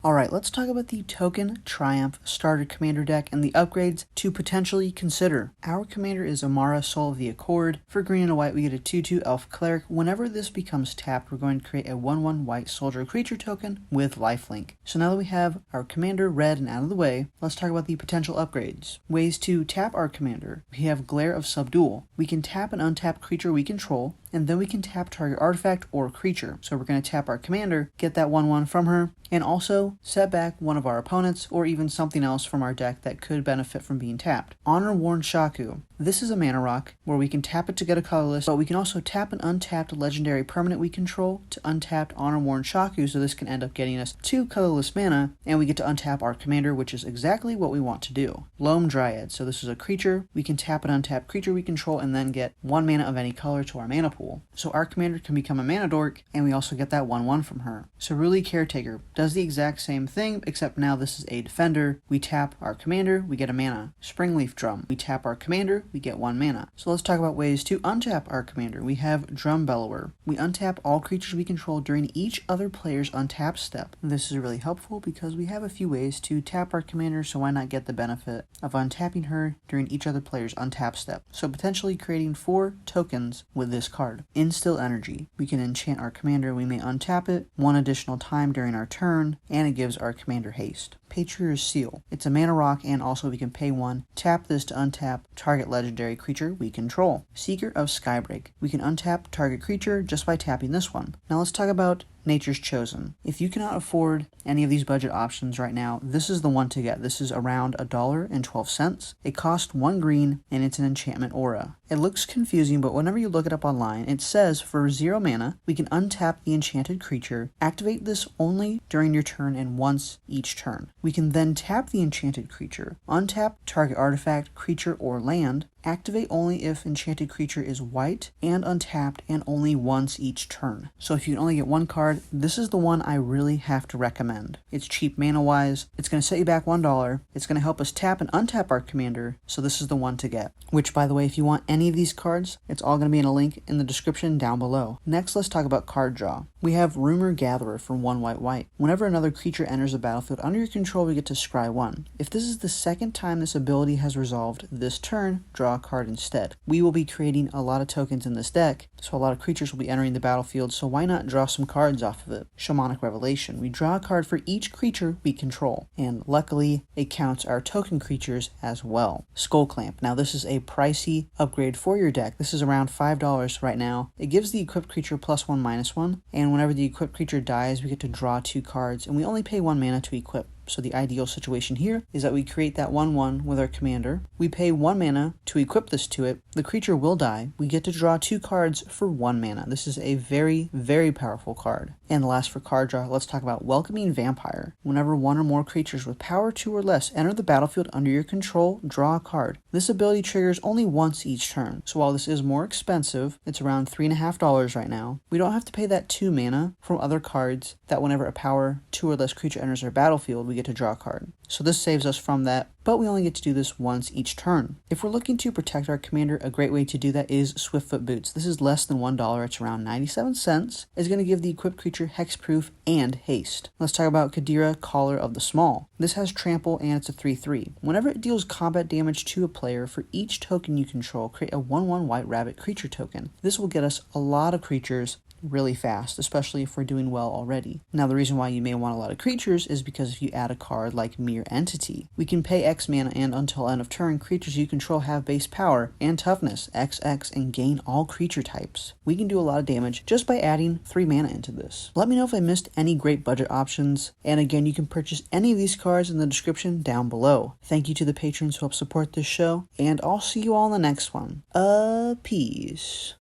Alright, let's talk about the Token Triumph Starter Commander deck and the upgrades to potentially consider. Our commander is Amara, Soul of the Accord. For green and a white, we get a 2/2 Elf Cleric. Whenever this becomes tapped, we're going to create a 1/1 white soldier creature token with lifelink. So now that we have our commander red and out of the way, let's talk about the potential upgrades. Ways to tap our commander. We have Glare of Subdual. We can tap an untapped creature we control, and then we can tap target artifact or creature. So we're going to tap our commander, get that 1/1 from her, and also set back one of our opponents or even something else from our deck that could benefit from being tapped. Honor Worn Shaku. This is a mana rock where we can tap it to get a colorless, but we can also tap an untapped legendary permanent we control to untap Honor Worn Shaku, so this can end up getting us 2 colorless mana, and we get to untap our commander, which is exactly what we want to do. Loam Dryad. So this is a creature. We can tap an untapped creature we control and then get 1 mana of any color to our mana pool. So our commander can become a mana dork, and we also get that 1/1 from her. Cerulean Caretaker does the exact same thing, except now this is a defender. We tap our commander, we get a mana. Springleaf Drum. We tap our commander, we get 1 mana. So let's talk about ways to untap our commander. We have Drum Bellower. We untap all creatures we control during each other player's untap step. This is really helpful because we have a few ways to tap our commander, so why not get the benefit of untapping her during each other player's untap step. So potentially creating 4 tokens with this card. Instill Energy. We can enchant our commander, we may untap it 1 additional time during our turn, and it gives our commander haste. Patriarch's Seal. It's a mana rock, and also we can pay 1, tap this to untap target legendary creature we control. Seeker of Skybreak. We can untap target creature just by tapping this one. Now let's talk about Nature's Chosen. If you cannot afford any of these budget options right now, this is the one to get. This is around $1.12. It costs 1 green, and it's an enchantment aura. It looks confusing, but whenever you look it up online, it says for 0 mana, we can untap the enchanted creature, activate this only during your turn and once each turn. We can then tap the enchanted creature, untap target artifact, creature, or land, activate only if enchanted creature is white and untapped, and only once each turn. So if you can only get 1 card, this is the one I really have to recommend. It's cheap mana wise, it's going to set you back $1, it's going to help us tap and untap our commander, so this is the one to get. Which, by the way, if you want any of these cards, it's all going to be in a link in the description down below. Next, let's talk about card draw. We have Rumor Gatherer for 1 white. Whenever another creature enters the battlefield under your control, we get to scry 1. If this is the second time this ability has resolved this turn, draw a card instead. We will be creating a lot of tokens in this deck, so a lot of creatures will be entering the battlefield, so why not draw some cards off of it? Shamanic Revelation. We draw a card for each creature we control, and luckily it counts our token creatures as well. Skull Clamp. Now this is a pricey upgrade for your deck. This is around $5 right now. It gives the equipped creature +1/-1, and whenever the equipped creature dies, we get to draw 2 cards, and we only pay 1 mana to equip. So the ideal situation here is that we create that 1/1 with our commander. We pay 1 mana to equip this to it. The creature will die. We get to draw 2 cards for 1 mana. This is a very, very powerful card. And last for card draw, let's talk about Welcoming Vampire. Whenever 1 or more creatures with power 2 or less enter the battlefield under your control, draw a card. This ability triggers only once each turn. So while this is more expensive, it's around $3.50 right now, we don't have to pay that 2 mana from other cards that whenever a power 2 or less creature enters our battlefield, we get to draw a card. So this saves us from that, but we only get to do this once each turn. If we're looking to protect our commander, a great way to do that is Swiftfoot Boots. This is less than $1, it's around 97 cents. It's going to give the equipped creature hexproof and haste. Let's talk about Kadira, Caller of the Small. This has trample and it's a 3/3. Whenever it deals combat damage to a player, for each token you control, create a 1/1 white rabbit creature token. This will get us a lot of creatures really fast, especially if we're doing well already. Now the reason why you may want a lot of creatures is because if you add a card like Mere Entity, we can pay X mana, and until end of turn, creatures you control have base power and toughness XX and gain all creature types. We can do a lot of damage just by adding 3 mana into this. Let me know if I missed any great budget options, and again, you can purchase any of these cards in the description down below. Thank you to the patrons who help support this show, and I'll see you all in the next one. Peace.